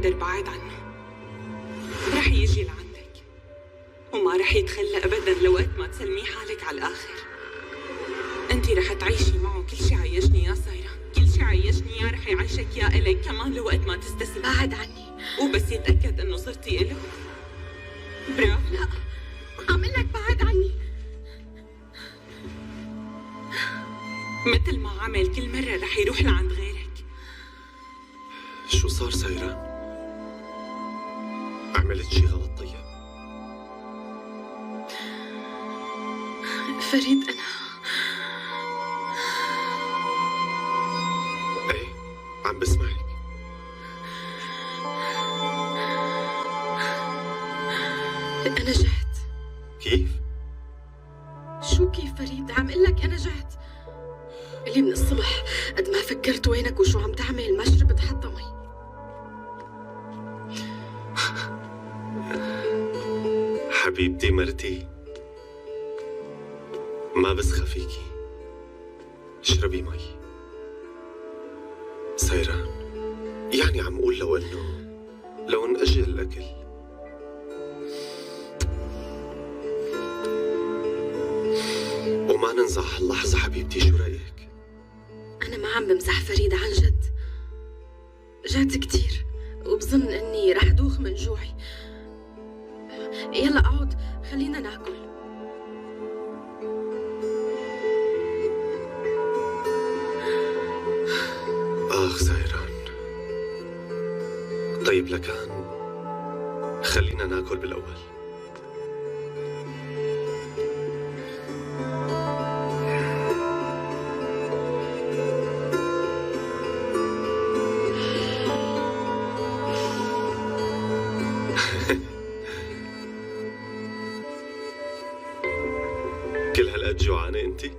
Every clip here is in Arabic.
قادر بعد عنه. رح يجي لعندك وما رح يتخلى أبداً لوقت ما تسلميه حالك على الآخر. أنتِ رح تعيشي معه كل شي عيشني يا سايرة، كل شي عيشني يا رح يعيشك يا إلك كمان لوقت ما تستسلمي. بعد عني وبس يتأكد إنه صرتي إله. برافو. لا، عم لك بعد عني. مثل ما عمل كل مرة رح يروح لعند غيرك. شو صار سايرة؟ عملت شي غلط طيب؟ فريد أنا ايه عم بسمعك. أنا جعت. كيف؟ شو كيف فريد؟ عم قلك أنا جعت. اللي من الصبح قد ما فكرت وينك وشو عم تعمل ما شربت حتى مي. حبيبتي مرتي، ما بسخى فيكي، اشربي مي. سايران، يعني عم قول لو نأجل الأكل. وما ننزح هاللحظة حبيبتي، شو رأيك؟ أنا ما عم بمزح فريد، عن جد جعت كتير وبظن إني رح دوخ من جوعي. يلا اقعد خلينا ناكل. آخ سايران، طيب لكان خلينا ناكل بالأول. كل هالقد جوعانة انتي؟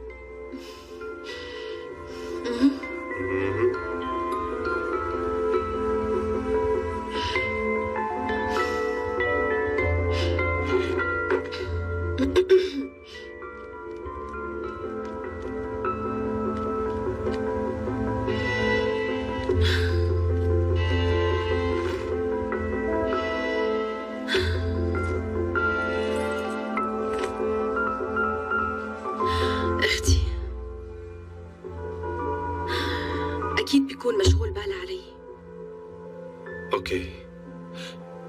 اختي اكيد بيكون مشغول باله علي. اوكي،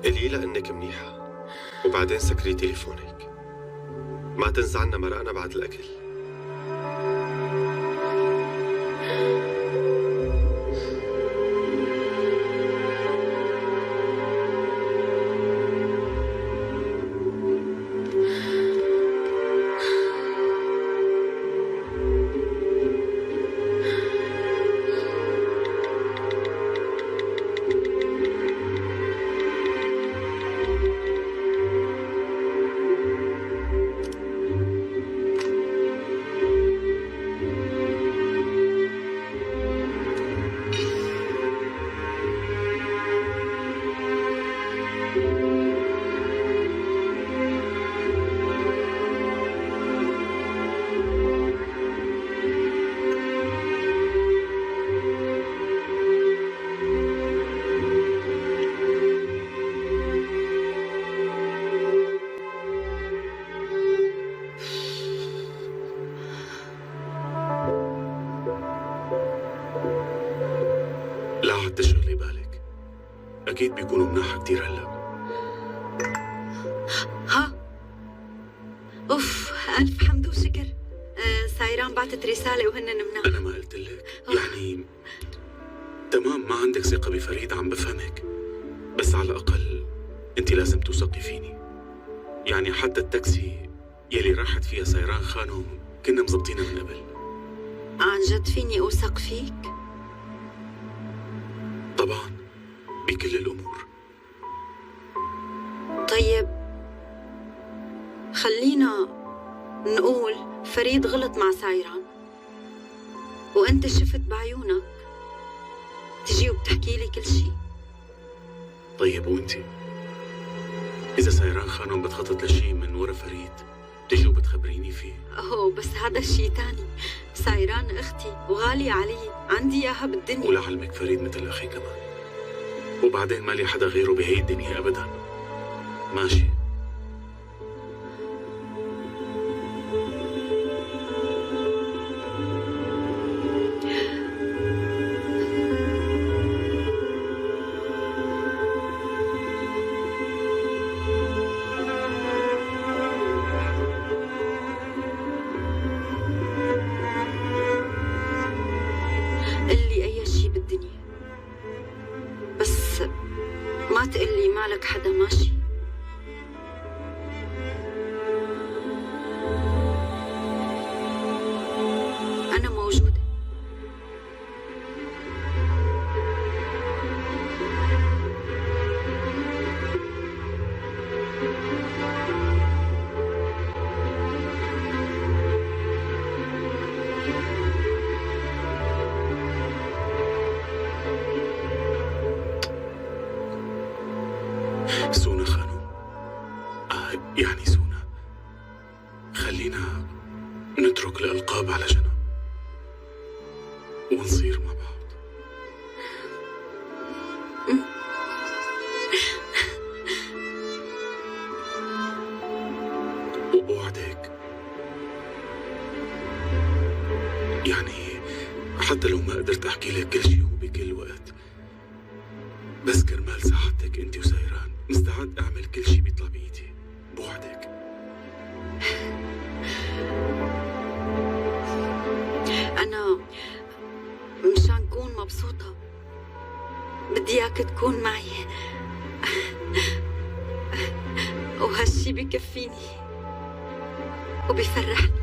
قولي لها انك منيحة وبعدين سكري تليفونك. ما تنسى عنا مرقنا بعد الأكل. لا عاد تشغلي بالك، أكيد بيكونوا مناحة كتير هلا. ها اوف، الف حمد وشكر. سايران بعتت رساله وهن مناح. أنا ما قلت لك يعني تمام ما عندك ثقة بفريد، عم بفهمك، بس على الأقل أنت لازم توثقي فيني. يعني حتى التاكسي يلي راحت فيها سايران خانم كنا مزبطينها من قبل. عن جد فيني اوثق فيك؟ طبعا بكل الأمور. طيب خلينا نقول فريد غلط مع سايران وانت شفت بعيونك تجي وبتحكي لي كل شيء. طيب وانتي إذا سايران خانم بتخطط لشيء من ورا فريد تجي وبتخبريني فيه؟ اوه بس هذا شيء تاني. سايران اختي وغالية علي، عندي اياها بالدنيا. ولعلمك فريد مثل أخي كمان. وبعدين ما لي حدا غيره بهي الدنيا أبدا. ماشي؟ قلي أي شي بالدنيا، بس ما تقلي مالك حدا. ماشي؟ أنا موجودة. سونا خانم، يعني سونا، خلينا نترك الألقاب على جنب ونصير مع بعض. وأوعدك، يعني حتى لو ما قدرت أحكي لك كل شيء وبكل وقت، بس كرمال سعادتك أنت وسيران مستعد أعمل كل شيء بيطلع بإيدي. بوعدك. أنا مشان كون مبسوطة بدي إياك تكون معي، وهالشي بكفيني وبيفرحني.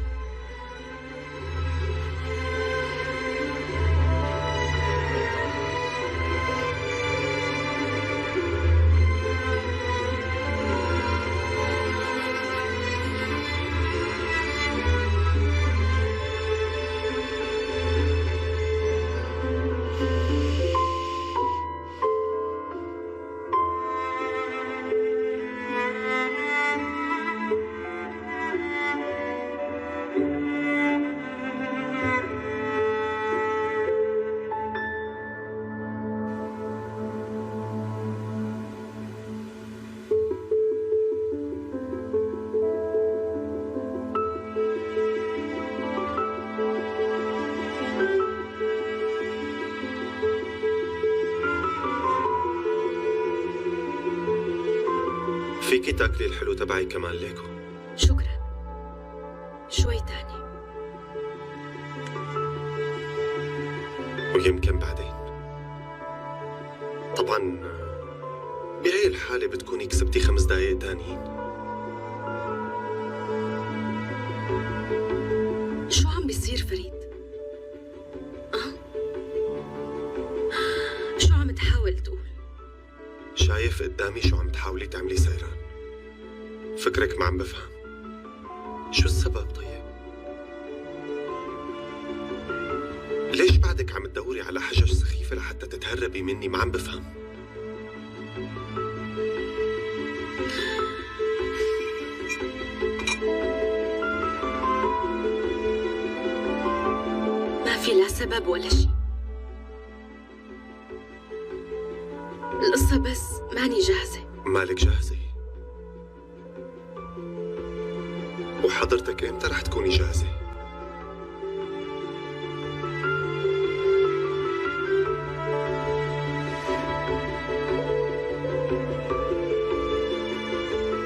فيكي تاكلي الحلو تبعي كمان ليكو؟ شكرا. شوي تاني. ويمكن بعدين. طبعا بهي الحالة بتكوني كسبتي 5 دقايق تانيين. شو عم بيصير فريد؟ شو عم تحاول تقول؟ شايف قدامي شو عم تحاولي تعملي سيران. فكرك ما عم بفهم. شو السبب طيب؟ ليش بعدك عم تدوري على حجج سخيفة لحتى تتهربي مني؟ ما عم بفهم. ما في لا سبب ولا شيء. القصة بس ماني جاهزة. مالك جاهزة؟ وحضرتك امتى رح تكوني جاهزة؟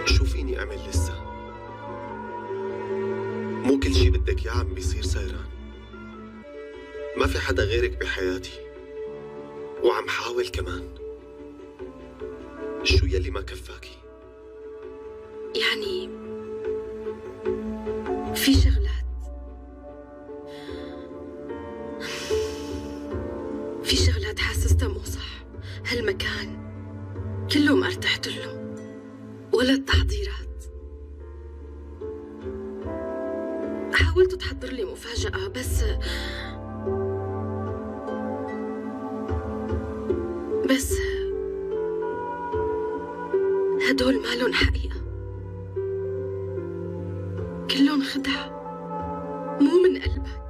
شو فيني اعمل لسه؟ مو كل شي بدك اياه عم بيصير سيران. ما في حدا غيرك بحياتي، وعم حاول كمان. شو يلي ما كفاكي؟ يعني في شغلات حاسستها مو صح. هالمكان كله ما ارتحت له، ولا التحضيرات. حاولت تحضر لي مفاجأة، بس هدول مالن حقيقة، كلهم خدعة مو من قلبك.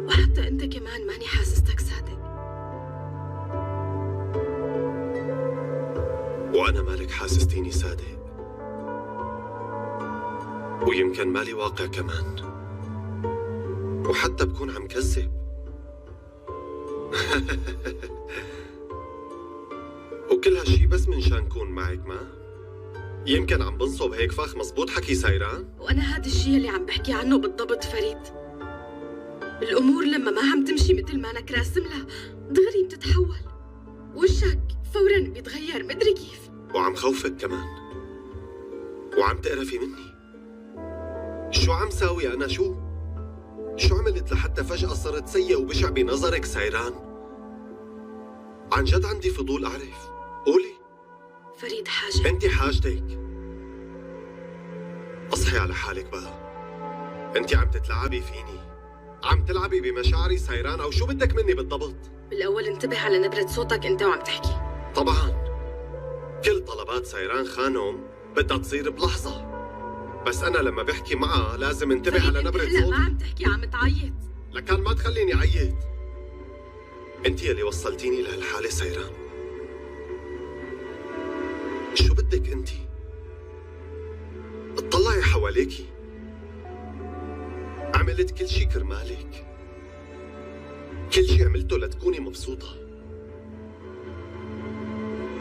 وحتى انت كمان ماني حاسستك صادق. وأنا مالك حاسستيني صادق، ويمكن مالي واقع كمان، وحتى بكون عم كذب. وكل هالشي بس من شان كون معك، ما يمكن عم بنصب هيك فخ. مزبوط حكي سايران؟ وأنا هذا الشيء اللي عم بحكي عنه بالضبط فريد. الأمور لما ما عم تمشي مثل ما أنا راسم لها دغري بتتحول، وشك فوراً بيتغير مدري كيف. وعم خوفك كمان، وعم تقرفي مني. شو عم ساوي أنا؟ شو عملت لحتى فجأة صرت سيء وبشع بنظرك سايران؟ عن جد عندي فضول أعرف. قولي. فريد حاجة. أنت حاجتك. اصحي على حالك بقى. أنت عم تتلعبي فيني، عم تلعبي بمشاعري سايران، أو شو بدك مني بالضبط؟ بالأول انتبه على نبرة صوتك أنت وعم تحكي. طبعاً كل طلبات سايران خانم بدها تصير بلحظة، بس أنا لما بحكي معها لازم انتبه على نبرة صوتي. هلا ما عم تحكي، عم تعيط. لكان ما تخليني عيط. انت يلي وصلتيني لهالحالة سايران. شو بدك انت؟ اطلعي حواليكي. عملت كل شي كرمالك، كل شي عملته لتكوني مبسوطة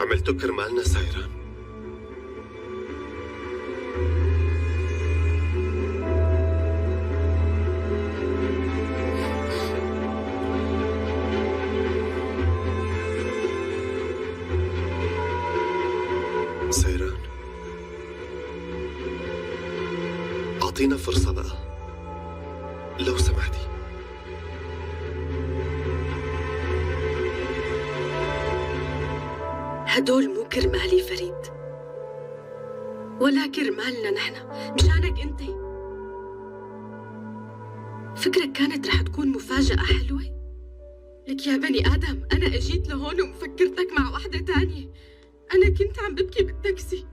عملته كرمالنا سايران. سايران، أعطينا فرصة بقى لو سمحتي. هدول مو كرمالي فريد، ولا كرمالنا نحن، مشانك انت. فكرك كانت رح تكون مفاجأة حلوة؟ لك يا بني آدم، أنا أجيت لهون ومفكرتك مع وحدة تانية. أنا كنت عم ببكي بالتاكسي.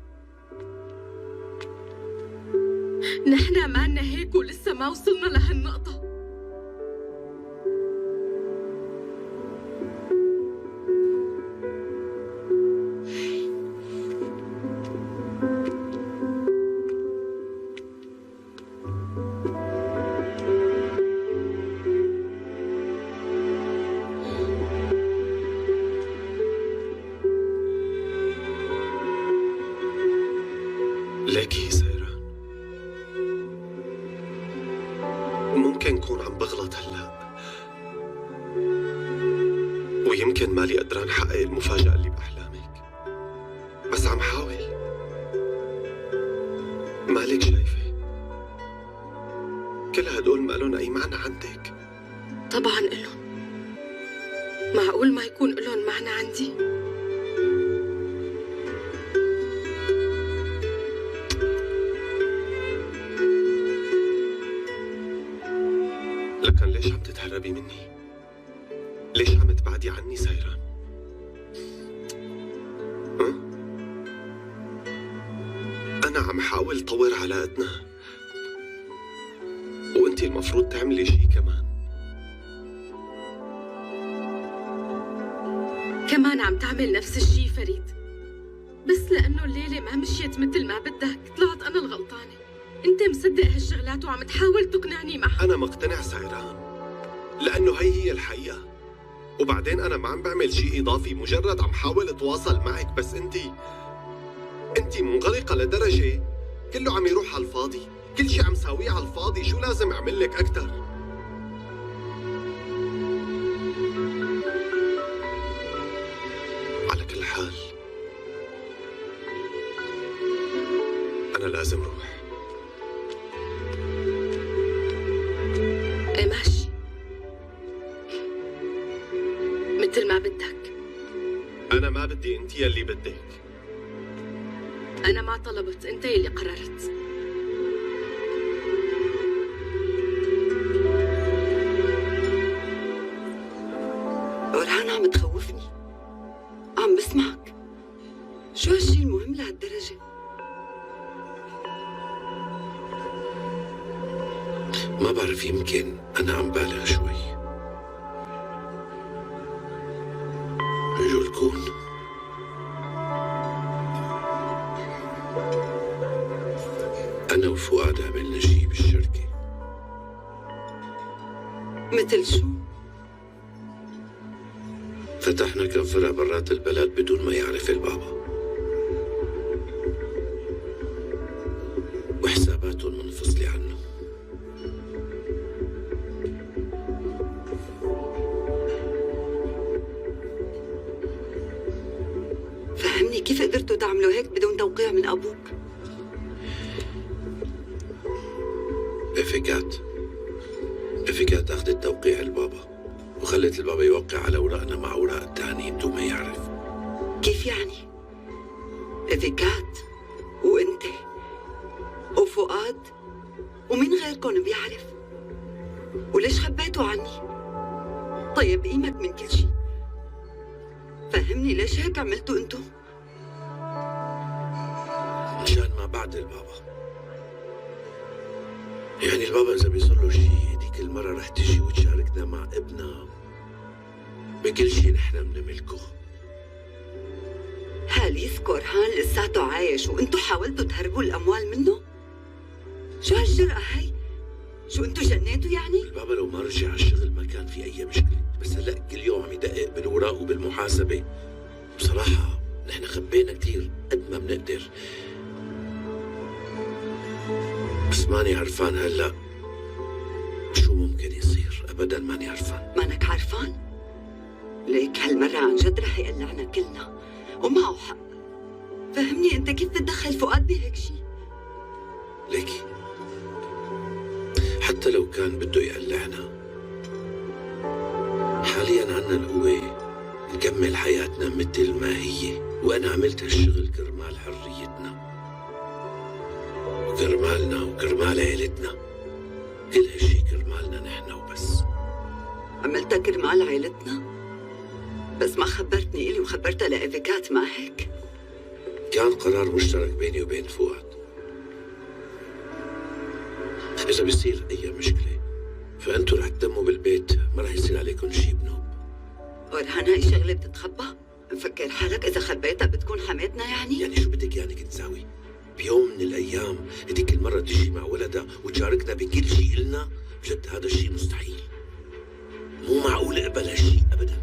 نحن مالنا هيك ولسه ما وصلنا لهالنقطة. ليكي سايران، ممكن كون عم بغلط هلأ، ويمكن مالي قدران حقق المفاجأة اللي بأحلامك، بس عم حاول. مالك شايفة؟ كل هدول ما لهم أي معنى عندك. طبعاً إلهم. معقول ما يكون إلهم معنى عندي؟ لكن ليش عم تتهربي مني؟ ليش عم تبعدي عني سايران؟ ها؟ أنا عم حاول طور علاقتنا، وأنتي المفروض تعملي شي كمان. كمان عم تعمل نفس الشي فريد، بس لأنه الليلة ما مشيت مثل ما بدك طلعت أنا الغلطانة. أنت مصدق هالشغلات وعم تحاول تقنعني معها. أنا مقتنع سايران، لأنه هي الحقيقة. وبعدين أنا ما عم بعمل شيء إضافي، مجرد عم حاول أتواصل معك، بس أنتي منغلقة لدرجة كله عم يروح على الفاضي. كل شيء عم ساويه على الفاضي. شو لازم أعمل لك أكتر؟ على كل حال أنا لازم روح. إيه ماشي، مثل ما بدك. أنا ما بدي، أنت يلي بدك. أنا ما طلبت، أنت يلي قررت. ورهان عم تخوفني. عم بسمعك. شو هالشي المهم لهالدرجة؟ ما بعرف، يمكن أنا عم بالغ شوي. رجل كون وفؤاد عملنا شي بالشركة. مثل شو؟ فتحنا كم فرع برات البلد بدون ما يعرف البابا، وحساباتهم منفصلة عنه. فهمني كيف قدرتوا تعملوا هيك بدون توقيع من أبوك؟ رفيقات أخذت توقيع البابا وخلت البابا يوقع على أوراقنا مع أوراق التاني بدون ما يعرف. كيف يعني؟ رفيقات وانت وفؤاد ومين غيركم بيعرف؟ وليش خبيتوا عني؟ طيب قيمك من كل شيء. فهمني ليش هيك عملتوا انتم؟ مشان ما بعد البابا. يعني البابا إذا بيصير له شيء هديك المرة رح تجي وتشاركنا مع ابنها بكل شيء نحن بنملكه. هاليس كورهان لساته عايش وانتو حاولتوا تهربوا الاموال منه؟ شو هالجرأة هي؟ شو انتو جنيتوا يعني؟ البابا لو ما رجع على الشغل ما كان في أي مشكلة، بس هلا كل يوم عم يدقق بالأوراق وبالمحاسبة. بصراحة نحن خبينا كثير قد ما بنقدر، بس ماني عرفان هلا شو ممكن يصير. أبدا ماني عرفان. مانك عارفان؟ ليك هالمرة عن جد رح يقلعنا كلنا ومعه حق. فهمني انت كيف تتدخل فؤاد بهيك شيء؟ ليكي حتى لو كان بده يقلعنا، حاليا عنا القوة نكمل حياتنا مثل ما هي، وأنا عملت هالشغل كرمال حريتنا وكرمالنا وكرمال عيلتنا. كل هالشي كرمالنا نحن وبس. عملتها كرمال عائلتنا؟ بس ما خبرتني إلي وخبرتها لإيفيكات، ما هيك؟ كان قرار مشترك بيني وبين فؤاد. إذا بيصير أي مشكلة فأنتوا رح تدموا بالبيت، ما رح يصير عليكم شي بنوب. ورهان هاي شغلة بتتخبى؟ مفكر حالك إذا خبيتها بتكون حماتنا يعني؟ يعني شو بدك يعني كنت تساوي؟ بيوم من الأيام هديك المرة تجي مع ولدها وتشاركنا بكل شيء إلنا؟ بجد هذا الشيء مستحيل. مو معقول أقبل هالشيء أبدا.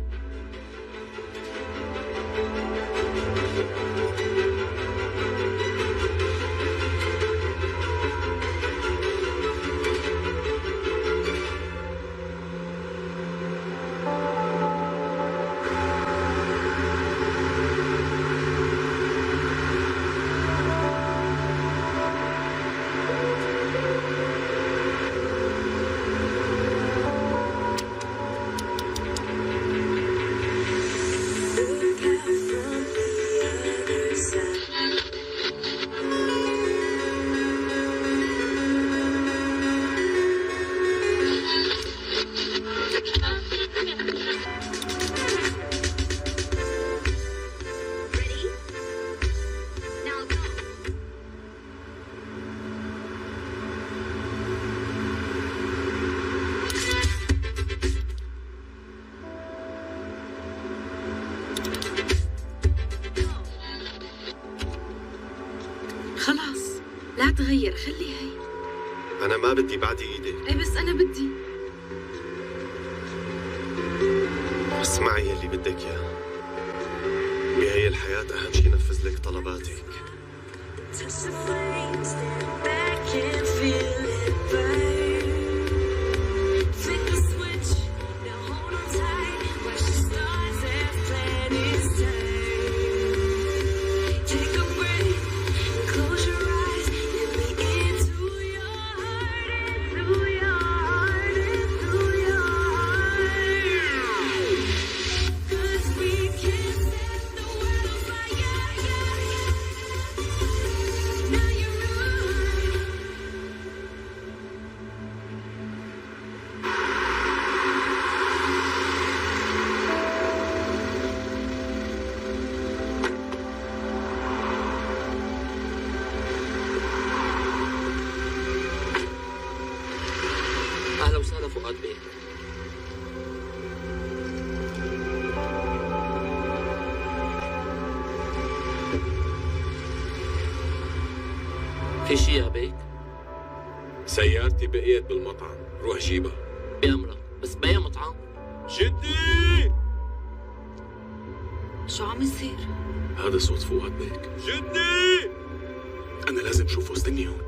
خلاص لا تغير، خلي هي. أنا ما بدي بعد إيدك. ايه بس أنا بدي. اسمعي يلي بدك إياه. بهي الحياة أهم شي نفذ لك طلباتك. أهلا وسهلا فؤاد بيه. في شي يا بيك؟ سيارتي بقيت بالمطعم، روح جيبها. بأمرك، بس بأي مطعم؟ جدي شو عم يصير؟ هذا صوت فؤاد بيك. جدي أنا لازم شوفه، استني هون.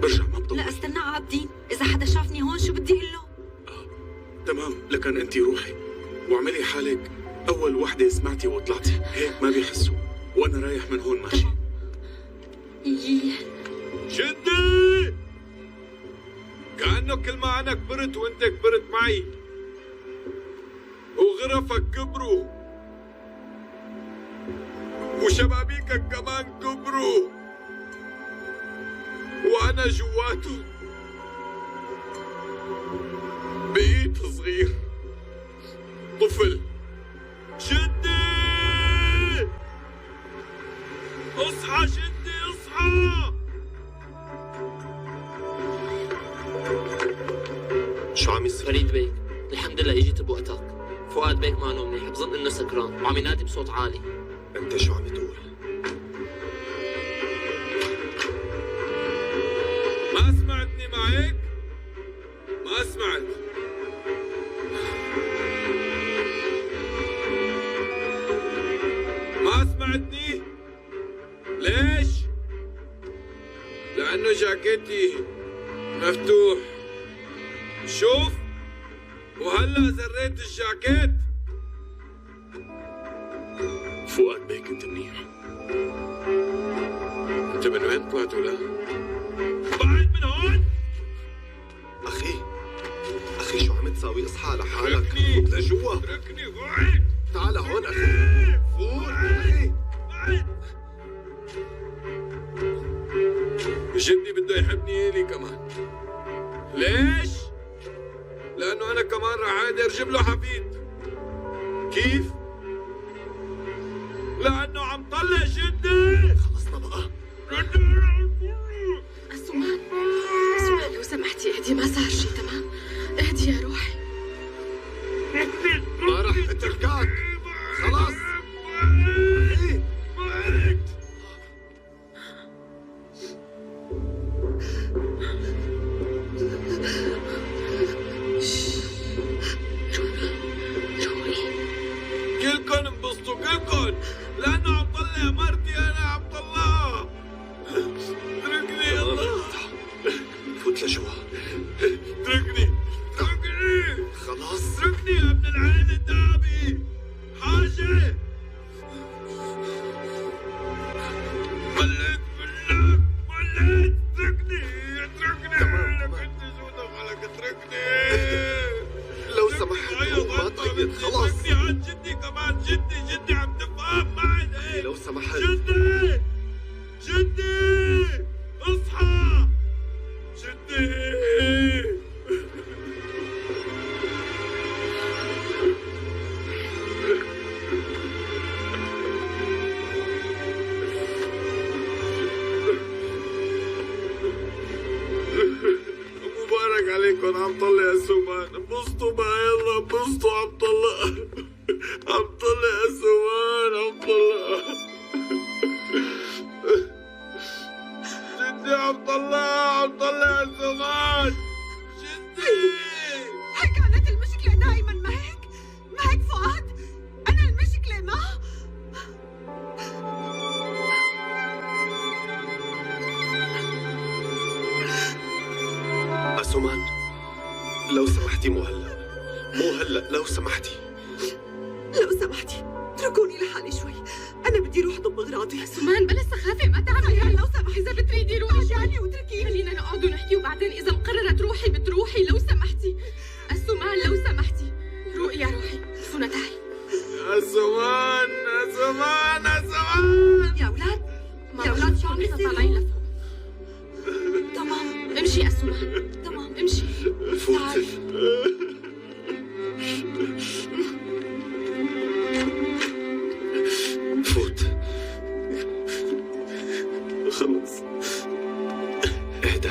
برجع ما بطول. لا استنى عابدين، إذا حدا شافني هون شو بدي أقول له؟ تمام، لكن أنت روحي واعملي حالك أول وحدة سمعتي وطلعتي، هيك ما بيحسوا، وأنا رايح من هون ماشي. جدي كأنه كل ما أنا كبرت وأنت كبرت معي، وغرفك كبروا وشبابيكك كمان كبروا، وأنا جواته بقيت صغير طفل. جدي اصحى، جدي اصحى. شو عم يصير؟ فريد بيك، الحمد لله اجيت بوقتك. فؤاد بيك مانو منيح، بظن انه سكران وعم ينادي بصوت عالي. انت شو عم تقول؟ ما سمعتني معك؟ ما سمعت. ما سمعتني؟ ليش؟ لأنه جاكيتي مفتوح. شوف، وهلا زريت الجاكيت. فؤاد بيك أنت منيح. انت من وين طلعت ولا؟ بعد من هون؟ اخي شو عم تساوي؟ اصحى لحالك، فوت لجوا. اتركني، فوت. تعال هون اخي، فوت اخي. جدي بده يحبني إلي كمان. ليش؟ لأنه أنا كمان راح أقدر أجيب له حفيد. كيف؟ لأنه عم طلع جدي. خلصنا بقى. أسمان لو سمحتي اهدي، ما صار شي تمام؟ اهدي يا روحي. ما راح اتركك، خلاص. كلكن انبسطوا، كلكن، لأنه عم طلع مرتي، أنا عم طلعها. اتركني يلا. فوت لجوا. اتركني. خلاص. اتركني يا ابن العين الدعبي. حاجة. مليت بالله، مليت. اتركني. أنا كنت شو دخلك؟ اتركني. لو سمحت ما تغير، خلاص. اتركني عن جدي كمان، جدي عم تفهم معي. لو سمحت. جدي اصحى. جدي. مبارك عليكم، عم طلع السمان. انبسطوا بقى، يلا انبسطوا. عم طلع السمان، عم طلع. جدي عم طلع السمان. جدي هيك كانت المشكلة دايما، ما هيك فؤاد؟ أنا المشكلة ما أسومان، لو سمحتي، مو هلا لو سمحتي. اتركوني لحالي شوي، أنا بدي روح ضم أغراضي. سمان بلا سخافة، ما تعملي هيك. لو سمحتي، إذا بتريدي روحي رجعلي واتركيني. خلينا نقعد ونحكي، وبعدين إذا مقررت روحي بتروحي. لو سمحتي السمان، لو سمحتي روقي يا روحي. سونا تعي. أسومان. يا أولاد شو عم يصير؟ طالعين لفوق. تمام، امشي يا سمان، تمام. امشي. فوت. خلص. اهدى.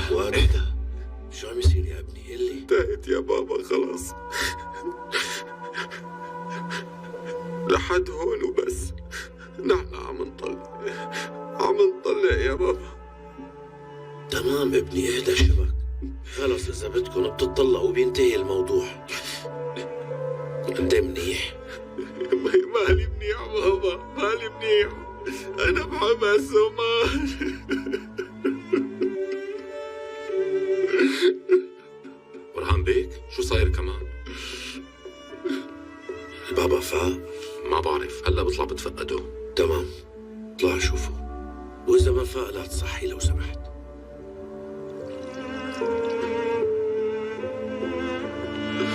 شو عم يصير يا ابني؟ قل لي. انتهت يا بابا، خلاص. لحد هون وبس. نحن عم نطلع يا بابا. تمام ابني، اهدى شبك. خلص إذا بدكم بتطلقوا وبينتهي الموضوع. أنت منيح؟ مالي منيح بابا، مالي منيح. أنا بحب سومان. برهان بيك شو صاير كمان؟ البابا فاق؟ ما بعرف، هلا بطلع بتفقده. تمام، اطلع شوفه، وإذا ما فاق لا تصحي لو سمحت.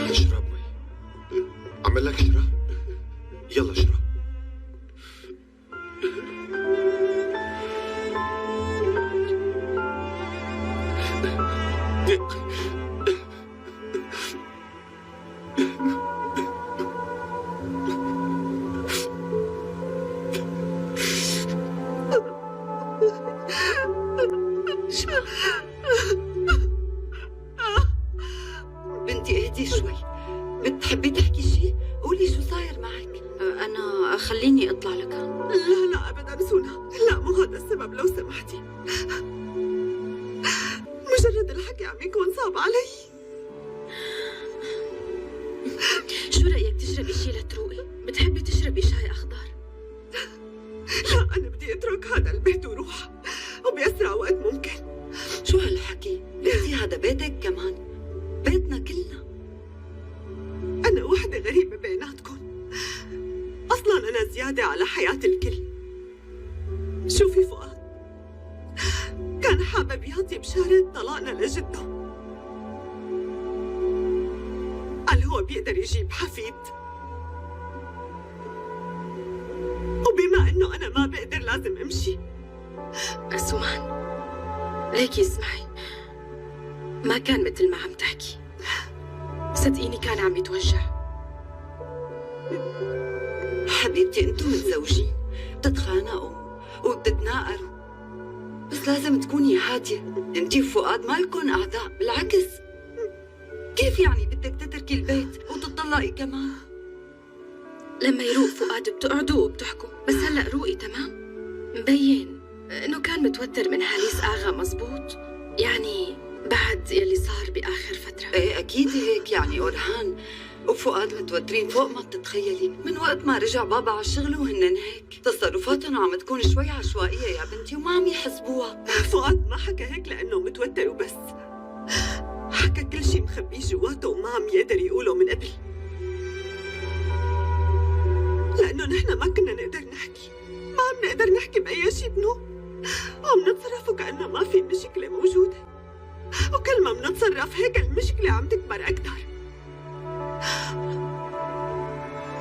اشرب مي، أعمل لك شرب. يلا اشرب. بنتي اهدي شوي. بتحبي تحكي شيء؟ قولي شو صاير معك. أنا خليني أطلع لكان. لا لا ابدا سونا، لا مو هذا السبب لو سمحتي. مجرد الحكي عم يكون صعب علي. شو رأيك تشربي شيء لتروقي؟ بتحبي تشربي شاي أخضر؟ لا أنا بدي أترك هذا البيت وروح، وبأسرع وقت ممكن. شو هالحكي؟ بنتي هذا بيتك كمان، بيتنا كلنا. أنا وحدة غريبة بيناتكم، أصلاً أنا زيادة على حياة الكل. شوفي فؤاد كان حابب يعطي بشارة طلاقنا لجده، قال هو بيقدر يجيب حفيد، وبما إنه أنا ما بقدر لازم أمشي. سومان ليكي اسمعي، ما كان مثل ما عم تحكي، صدقيني كان عم يتوجع. حبيبتي انتم متزوجين، بتتخانقوا وبتتناقروا، بس لازم تكوني هادية. انتي وفؤاد ما لكم أعداء، بالعكس. كيف يعني بدك تتركي البيت وتطلقي كمان؟ لما يروق فؤاد بتقعدوا وبتحكوا، بس هلأ روقي تمام؟ مبين إنه كان متوتر من هاليس آغا، مزبوط؟ يعني بعد يلي صار بآخر فترة. ايه أكيد هيك، يعني أورهان وفؤاد متوترين فوق ما بتتخيلي من وقت ما رجع بابا على الشغل، وهن هيك تصرفاتهم عم تكون شوي عشوائية يا بنتي وما عم يحسبوها. فؤاد ما حكى هيك لأنه متوتر وبس، حكى كل شي مخبيه جواته وما عم يقدر يقوله من قبل، لأنه نحن ما كنا نقدر نحكي، ما عم نقدر نحكي بأي شي بنو، وعم نتصرف وكأنه ما في مشكلة موجودة، وكل ما منتصرف هيك المشكلة عم تكبر أكثر.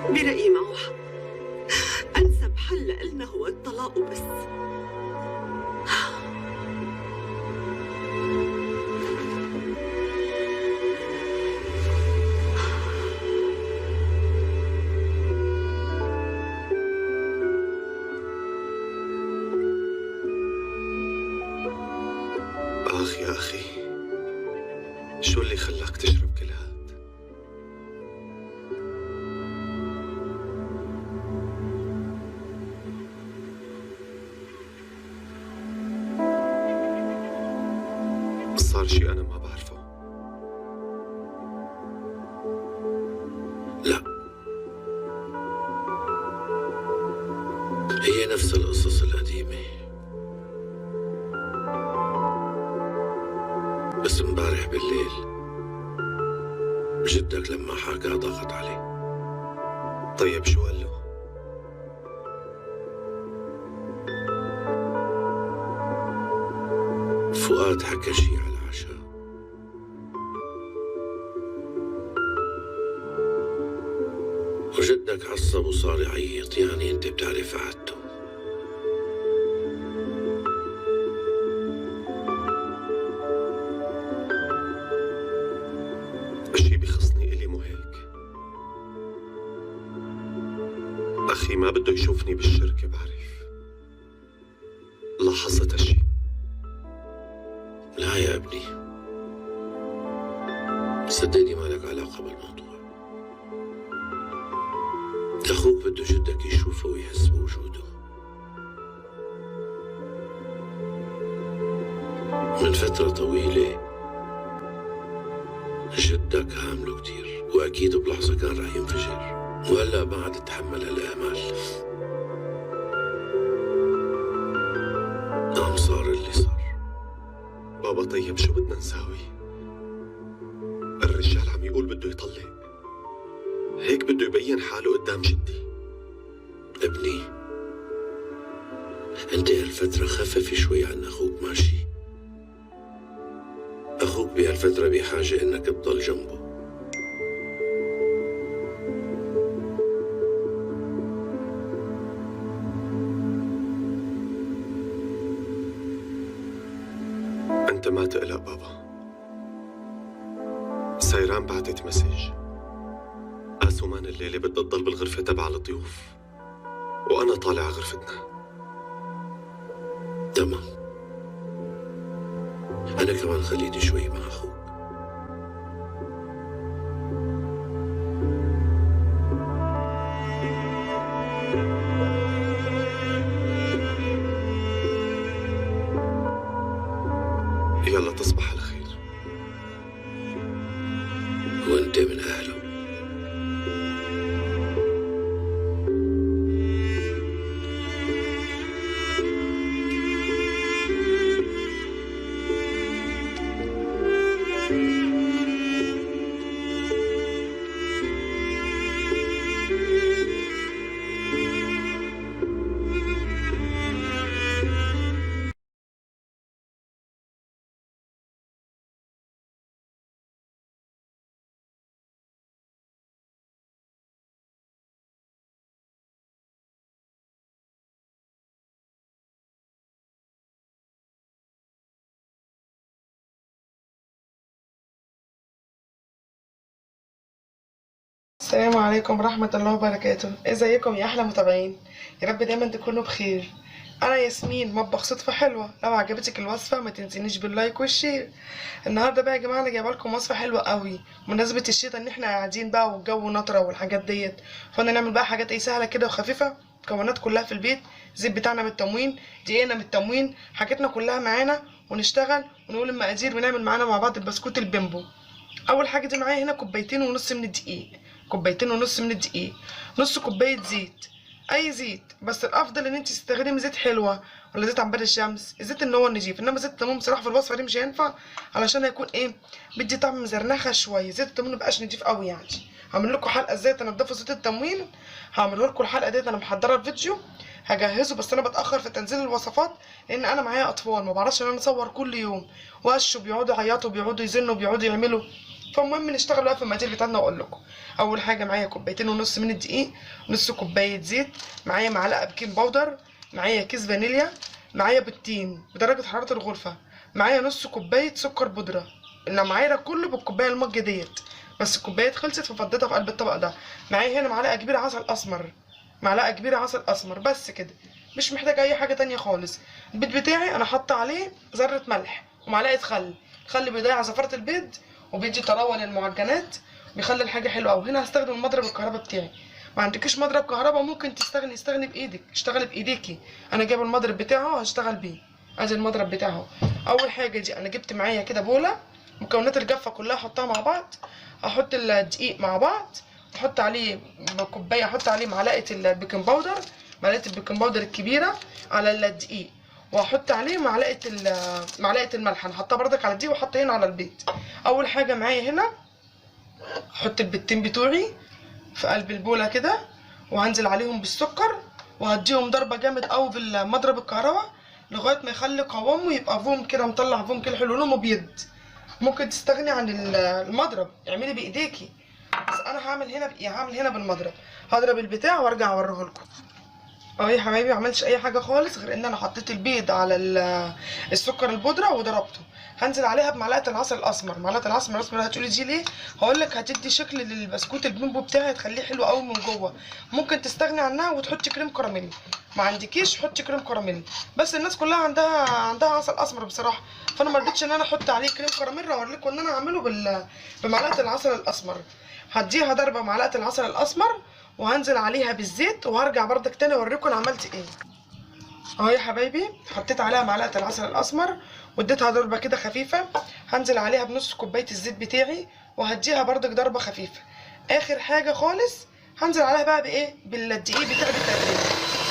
برأيي معه حق، أنسب حل لنا هو الطلاق وبس. آخ يا أخي، شو اللي خلاك تشرب كل هاد؟ صار شي أنا ما بعرفه. لا، هي نفس القصص القديمة، بس امبارح بالليل جدك لما حكى ضغط عليه. طيب شو قال له؟ فؤاد حكى شي على العشاء، وجدك عصب وصار يعيط، يعني انت بتعرف عادته. الشي بيخصني إلي مو هيك. أخي ما بده يشوفني بالشركة، بعرف، لاحظت هالشي. لا يا ابني، صدقني ما لك علاقة بالموضوع. أخوك بده جدك يشوفه ويحس بوجوده. من فترة طويلة بدك هامله كتير، واكيد بلحظه كان رح ينفجر، وهلا ما عاد تتحمل هالامال. عم صار اللي صار. بابا طيب شو بدنا نساوي؟ الرجال عم يقول بده يطلق، هيك بده يبين حاله قدام جدي. ابني، انت هالفترة خففي شوي عن اخوك، ماشي؟ اخوك بهالفترة بحاجة انك تضل جنبه. انت ما تقلق بابا. سيران بعتت مسج، آسومان الليلة بدها تضل بالغرفة تبع الضيوف، وأنا طالع على غرفتنا. تمام. انا كمان خليني شوي مع اخوك. يلا تصبح على خير. وانت من اهله. السلام عليكم ورحمة الله وبركاته. ازيكم يا احلى متابعين؟ يا رب دايما تكونوا بخير. انا ياسمين، مطبخ صدفة حلوة. لو عجبتك الوصفة ما تنسينيش باللايك والشير. النهارده بقى يا جماعة انا جايبه لكم وصفة حلوة قوي بمناسبة الشتاء، ان احنا قاعدين بقى والجو نطرة والحاجات ديت، فانا نعمل بقى حاجات سهلة كده وخفيفة. مكونات كلها في البيت، الزيت بتاعنا من التموين، دقيقنا من التموين، حاجتنا كلها معانا، ونشتغل ونقول المقادير ونعمل معانا مع بعض البسكوت البيمبو. اول حاجة دي معايا هنا كوبايتين ونص من الدقيق، كوبايتين ونص من الدقيق، نص كوبايه زيت، اي زيت، بس الافضل ان انت تستخدمي زيت حلوه ولا زيت عباد الشمس، الزيت اللي هو النضيف. انما زيت التموين بصراحه في الوصفه دي مش هينفع، علشان هيكون ايه، بدي طعم مزرنخه شويه. زيت التموين مبقاش نضيف قوي يعني. هعمل لكم حلقه ازاي تنضفوا زيت التموين، هعمله لكم الحلقه ديت، انا محضره الفيديو هجهزه، بس انا بتاخر في تنزيل الوصفات لان انا معايا اطفال، ما بعرفش ان انا اصور كل يوم، واشوا بيقعدوا يعيطوا بيقعدوا يزنوا بيقعدوا يعملوا. فالمهم نشتغل بقى في المقادير بتاعتنا واقول لكم. اول حاجه معايا كوبايتين ونص من الدقيق، نص كوبايه زيت، معايا معلقه بيكنج باودر، معايا كيس فانيليا، معايا بيضتين بدرجه حراره الغرفه، معايا نص كوبايه سكر بودره. اللي معايا كله بالكوبايه المج ديت، بس الكوبايات خلصت ففضيتها في قلب الطبق ده. معايا هنا معلقه كبيره عسل اسمر، معلقه كبيره عسل اسمر، بس كده، مش محتاج اي حاجه تانية خالص. البيض بتاعي انا حاطه عليه ذره ملح ومعلقه خل. الخل بيضيع زفره البيض وبيدي طراوه للمعجنات، بيخلي الحاجه حلوه قوي. هنا هستخدم المضرب الكهرباء بتاعي. ما عندكيش مضرب كهرباء ممكن استغني بايدك، اشتغلي بايديكي. انا جايبه المضرب بتاعه هشتغل بيه. ادي المضرب بتاعه. اول حاجه دي انا جبت معايا كده بوله، مكونات الجافه كلها احطها مع بعض. احط الدقيق مع بعض، احط عليه كوبايه، احط عليه معلقه البيكنج باودر، معلقه البيكنج باودر الكبيره على الدقيق، واحط عليه معلقه الملح، هنحطها بردك على الدقيق واحط هنا على البيض. اول حاجه معايا هنا احط البيضتين بتوعي في قلب البوله كده، وهنزل عليهم بالسكر، وهديهم ضربه جامد قوي بالمضرب الكهرباء لغايه ما يخلي قوامه يبقى فوم كده، مطلع فوم كده حلو لونه ابيض. ممكن تستغني عن المضرب، اعملي بايديكي، بس انا هعمل هنا بالمضرب. هضرب البتاع وارجع اوريه لكم. اهو يا حبايبي، ما عملتش اي حاجه خالص غير ان انا حطيت البيض على السكر البودره وضربته. هنزل عليها بمعلقه العسل الاسمر. معلقه العسل الاسمر هتقولي دي ليه؟ هقول لك هتدي شكل للبسكوت البيمبو بتاعي، هتخليه حلو قوي من جوه. ممكن تستغني عنها وتحطي كريم كراميل، ما عندكيش حطي كريم كراميل، بس الناس كلها عندها عسل اسمر بصراحه، فانا ما رضيتش ان انا احط عليه كريم كراميل، اوريكم ان انا هعمله بمعلقه العسل الاسمر. هديها ضربه معلقه العسل الاسمر، وهنزل عليها بالزيت، وهرجع بردك تاني اوريكم انا عملت ايه. اهو يا حبايبي، حطيت عليها معلقه العسل الاسمر واديتها ضربه كده خفيفه. هنزل عليها بنص كوبايه الزيت بتاعي، وهديها برضك ضربه خفيفه. اخر حاجه خالص هنزل عليها بقى بايه؟ بالدقيق بتاعي بالتدريج.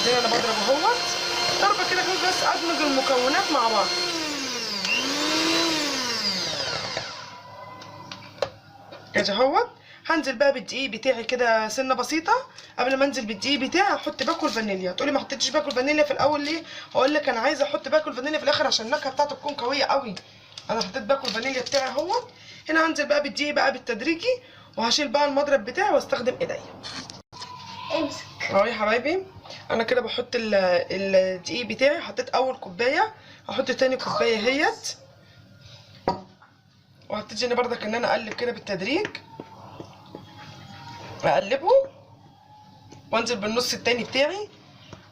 ادينا انا بضرب اهوت ضربه كده خفيفه بس ادمج المكونات مع بعض. ادي اهوت. هنزل بقى بالدقيق بتاعي كده سنه بسيطه. قبل ما انزل بالدقيق بتاعي هحط باكل فانيليا. تقولي ما حطيتش باكل فانيليا في الاول ليه؟ هقول لك انا عايزه احط باكل فانيليا في الاخر عشان النكهه بتاعته تكون قويه قوي. انا حطيت باكل فانيليا بتاعي اهوت. هنا هنزل بقى بالدقيق بقى بالتدريجي وهشيل بقى المضرب بتاعي واستخدم ايديا. امسك اهو يا حبايبي انا كده بحط الدقيق بتاعي. حطيت اول كوبايه هحط تاني كوبايه اهيت. وهبتدي برضك ان انا اقلب كده بالتدريج. اقلبه وانزل بالنص التاني بتاعي.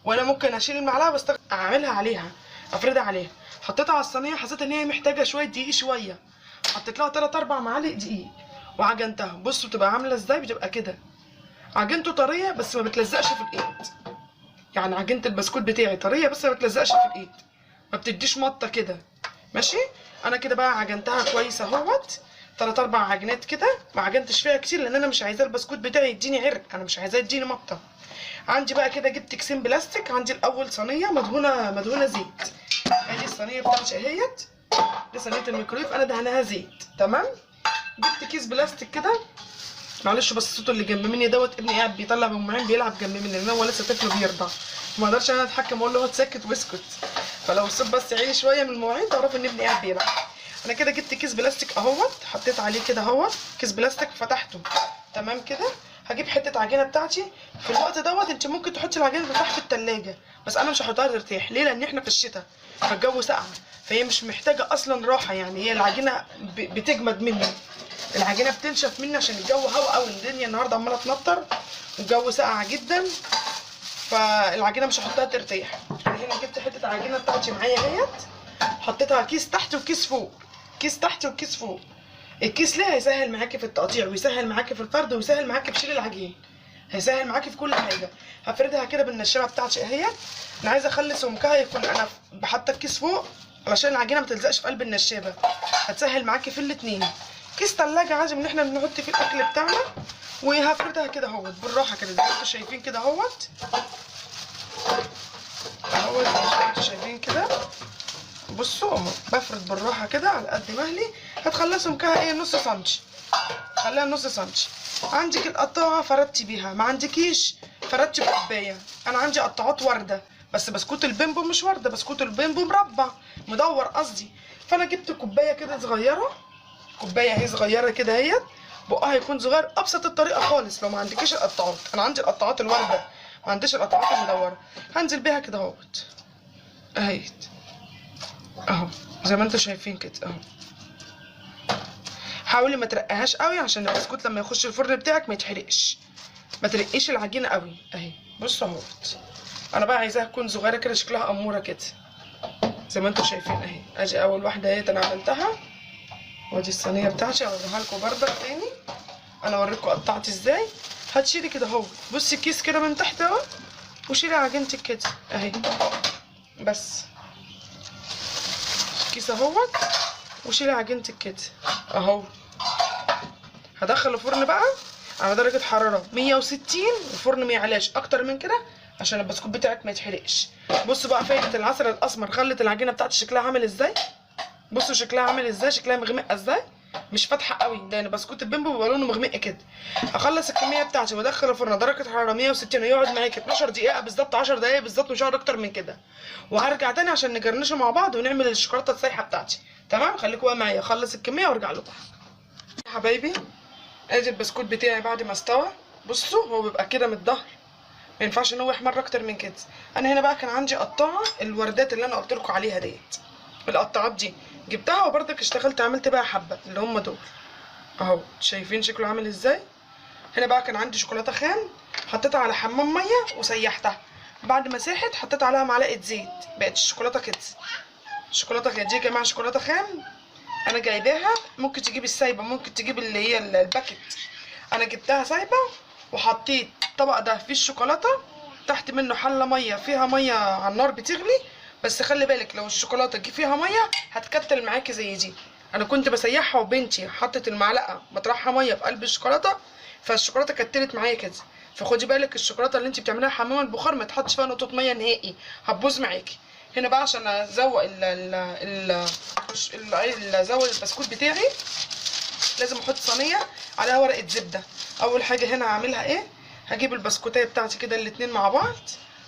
وانا ممكن اشيل المعلقه واستخدم اعملها عليها افردها عليها. حطيتها على الصينيه حسيت ان هي محتاجه شويه دقيق شويه. حطيت لها 3 4 معالق دقيق وعجنتها. بصوا بتبقى عامله ازاي؟ بتبقى كده عجنته طريه بس ما بتلزقش في الايد. يعني عجينه البسكوت بتاعي طريه بس ما بتلزقش في الايد، ما بتديش مطه كده. ماشي. انا كده بقى عجنتها كويس اهوت 3 4 عجنات كده. ما عجنتش فيها كتير لان انا مش عايزاه البسكوت بتاعي يديني عرق، انا مش عايزاه يديني مطه. عندي بقى كده جبت كيسين بلاستيك. عندي الاول صينيه مدهونه زيت. ادي الصينيه بتاعتي اهيت. دي صينيه الميكرويف انا دهناها زيت. تمام. جبت كيس بلاستيك كده. معلش بس الصوت اللي جنب مني دوت ابني قاعد بيطلع بمعين بيلعب جنب مني لان هو لسه طفل بيرضع. ما اقدرش انا اتحكم اقول له اقعد ساكت واسكت. فلو الصوت بس عالي شويه من المواعين تعرفوا ان ابني قاعد بيلعب. انا كده جبت كيس بلاستيك اهوت حطيت عليه كده اهوت كيس بلاستيك فتحته. تمام كده. هجيب حته عجينه بتاعتي. في الوقت دوت انت ممكن تحطي العجينه تحت في التلاجة بس انا مش هحطها ترتاح. ليه؟ لان احنا في الشتاء فالجو ساقع فهي مش محتاجه اصلا راحه. يعني هي العجينه بتجمد مني. العجينه بتنشف مني عشان الجو هوا قوي. الدنيا النهارده عماله تنطر والجو ساقع جدا فالعجينه مش هحطها ترتاح. انا هنا جبت حته عجينه بتاعتي معايا اهيت. حطيتها كيس تحت وكيس فوق. كيس تحت وكيس فوق. الكيس ليه؟ هيسهل معاكي في التقطيع ويسهل معاكي في الفرد ويسهل معاكي في شيل العجين. هيسهل معاكي في كل حاجه. هفردها كده بالنشابه بتاعتي اهيت. انا عايزه اخلي سمكها يكون انا بحط الكيس فوق علشان العجينه ما تلزقش في قلب النشابه. هتسهل معاكي في الاتنين. كيس تلاجة عادي ان احنا بنحط فيه الاكل بتاعنا. وهفردها كده اهوت بالراحه كده زي ما انتوا شايفين كده اهوت. اهوت زي ما انتوا شايفين كده. بصوا بفرد بالراحه كده على قد مهلي. هتخليها سمكها ايه؟ نص سنتي. خليها نص سنتي. عندك القطاعه فردتي بيها، ما عندكيش فردتي بكوبايه. انا عندي قطاعات ورده بس بسكوت البيمبو مش ورده، بسكوت البيمبو مربع مدور قصدي. فانا جبت كوبايه كده صغيره. كوبايه اهي صغيره كده اهيت. بقها هيكون صغير. ابسط الطريقه خالص لو ما عندكيش القطاعات. انا عندي القطاعات الورده ما عنديش القطاعات المدوره. هنزل بيها كده اهوت اهيت اهو زي ما انتوا شايفين كده اهو. حاولي ما ترقيهاش قوي عشان البسكوت لما يخش الفرن بتاعك ما يتحرقش. ما ترقيش العجينه قوي اهي. بصوا اهوت. انا بقى عايزاها تكون صغيره كده شكلها اموره كده زي ما انتوا شايفين اهي. اجي اول واحده اهيت انا عملتها. ودي الصينيه بتاعتي اوريها لكم برضك تاني. انا اوريكم قطعت ازاي. هتشيلي كده اهو. بصي الكيس كده من تحت اهو وشيلي عجينتك كده اهي. بس كيس اهوت وشيلي عجينتك كده اهو. هدخل الفرن بقى على درجه حراره 160 والفرن ما يعلاش اكتر من كده عشان البسكوت بتاعك ما يتحرقش. بصوا بقى فايده العسل الاسمر خلت العجينه بتاعتي شكلها عامل ازاي. بصوا شكلها عامل ازاي. شكلها مغمقه ازاي. مش فاتحه قوي لان بسكوت البيمبو بيبقى لونه مغمق كده. هخلص الكميه بتاعتي وادخل الفرن درجه حراره 160 ويقعد معاكي 12 دقيقه بالظبط 10 دقايق بالظبط مش هقعد اكتر من كده. وهرجع تاني عشان نجرنشه مع بعض ونعمل الشوكولاته السايحه بتاعتي. تمام. خليكوا بقى معايا اخلص الكميه وارجع لكم يا حبايبي. ادي البسكوت بتاعي بعد ما استوى. بصوا هو بيبقى كده من الظهر ما ينفعش ان هو يحمر اكتر من كده. انا هنا بقى كان عندي قطاعه الوردات اللي انا قلت لكم عليها ديت. القطاعات دي جبتها وبرضك اشتغلت عملت بقى حبه اللي هم دول اهو. شايفين شكله عامل ازاي. هنا بقى كان عندي شوكولاته خام حطيتها على حمام ميه وسيحتها. بعد ما ساحت حطيت عليها معلقه زيت بقت الشوكولاته كده. الشوكولاته دي يا جماعه شوكولاته خام انا جايباها. ممكن تجيب السايبه ممكن تجيب اللي هي الباكت. انا جبتها سايبه وحطيت الطبق ده فيه الشوكولاته. تحت منه حله ميه فيها ميه على النار بتغلي. بس خلي بالك لو الشوكولاته فيها ميه هتكتل معاكي زي دي. انا كنت بسيحها وبنتي حطت المعلقه مطرحها ميه في قلب الشوكولاته، فالشوكولاته كتلت معايا كده. فخدي بالك الشوكولاته اللي انت بتعمليها حمام البخار ما تحطش فيها نقطه ميه نهائي، هتبوظ معاكي. هنا بقى عشان ازوق ازوق البسكوت بتاعي لازم احط صينيه عليها ورقه زبده. اول حاجه هنا هعملها ايه، هجيب البسكوتيه بتاعتي كده الاتنين مع بعض،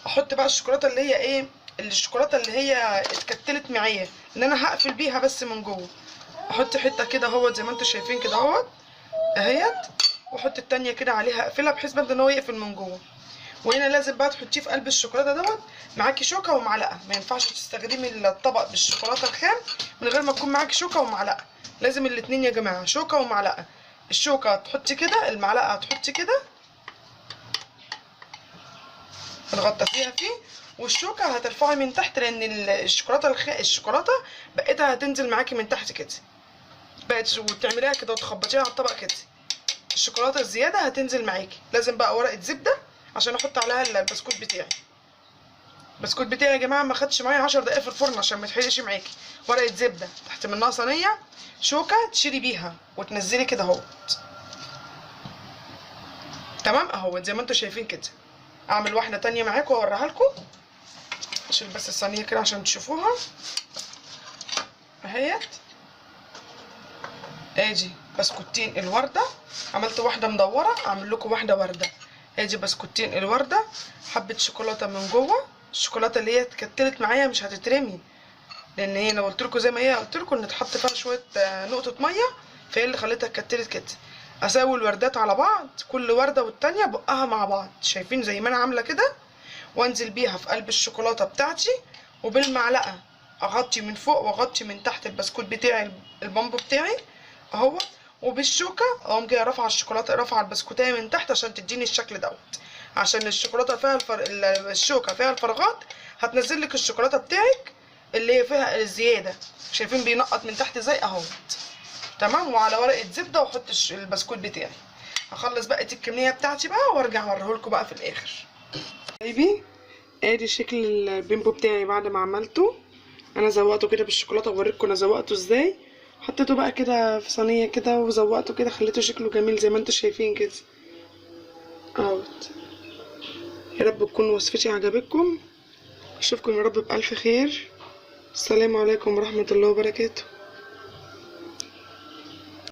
احط بقى الشوكولاته اللي هي ايه، الشوكولاته اللي هي اتكتلت معايا ان انا هقفل بيها بس من جوه. احط حته كده اهوت زي ما انتم شايفين كده اهوت اهيت، واحط التانيه كده عليها اقفلها بحيث بقى ان هو يقفل من جوه. وهنا لازم بقى تحطيه في قلب الشوكولاته دوت معاكي شوكه ومعلقه، ما ينفعش تستخدمي الطبق بالشوكولاته الخام من غير ما تكون معاكي شوكه ومعلقه، لازم الاتنين يا جماعه شوكه ومعلقه. الشوكه تحطي كده، المعلقه تحطي كده تغطسيها فيه، والشوكه هترفعي من تحت لان الشوكولاته بقيتها هتنزل معاكي من تحت كده بقت، وتعمليها كده وتخبطيها على الطبق كده، الشوكولاته الزياده هتنزل معاكي. لازم بقى ورقه زبده عشان احط عليها البسكوت بتاعي. البسكوت بتاعي يا جماعه ما خدش معايا 10 دقايق في الفرن عشان ما يتحرقش معاكي. ورقه زبده تحت منها صينيه، شوكه تشيلي بيها وتنزلي كده اهوت. تمام اهوت زي ما انتم شايفين كده. اعمل واحده تانية معاكم واوريها لكم، اشيل بس الصينيه كده عشان تشوفوها اهيت. ادي بسكوتين الورده، عملت واحده مدوره، اعمل لكم واحده ورده. ادي بسكوتين الورده، حبه شوكولاته من جوه، الشوكولاته اللي هي اتكتلت معايا مش هتترمي، لان هي لو قلت لكم زي ما هي قلت لكم ان تحط فيها شويه نقطه ميه، فهي اللي خليتها اتكتلت كده. اساوي الوردات على بعض، كل ورده والتانيه بقها مع بعض شايفين زي ما انا عامله كده، وانزل بيها في قلب الشوكولاته بتاعتي، وبالمعلقه اغطي من فوق واغطي من تحت البسكوت بتاعي البامبو بتاعي اهو، وبالشوكه اقوم جايه رافعه الشوكولاته، رافعه البسكوتيه من تحت عشان تديني الشكل دوت، عشان الشوكولاته فيها الشوكه فيها الفراغات هتنزل لك الشوكولاته بتاعك اللي هي فيها الزياده. شايفين بينقط من تحت ازاي اهوت. تمام. وعلى ورقه زبده واحط البسكوت بتاعي. هخلص بقى الكميه بتاعتي بقى وارجع اوريهولكوا بقى في الاخر. حبايبي ادي شكل البيمبو بتاعي بعد ما عملته. انا زوقته كده بالشوكولاته، ووريكم انا زوقته ازاي. حطيته بقى كده في صينيه كده وزوقته كده، خليته شكله جميل زي ما انتم شايفين كده اهوت. يا رب تكون وصفتي عجبتكم، اشوفكم يا رب بألف خير. السلام عليكم ورحمه الله وبركاته.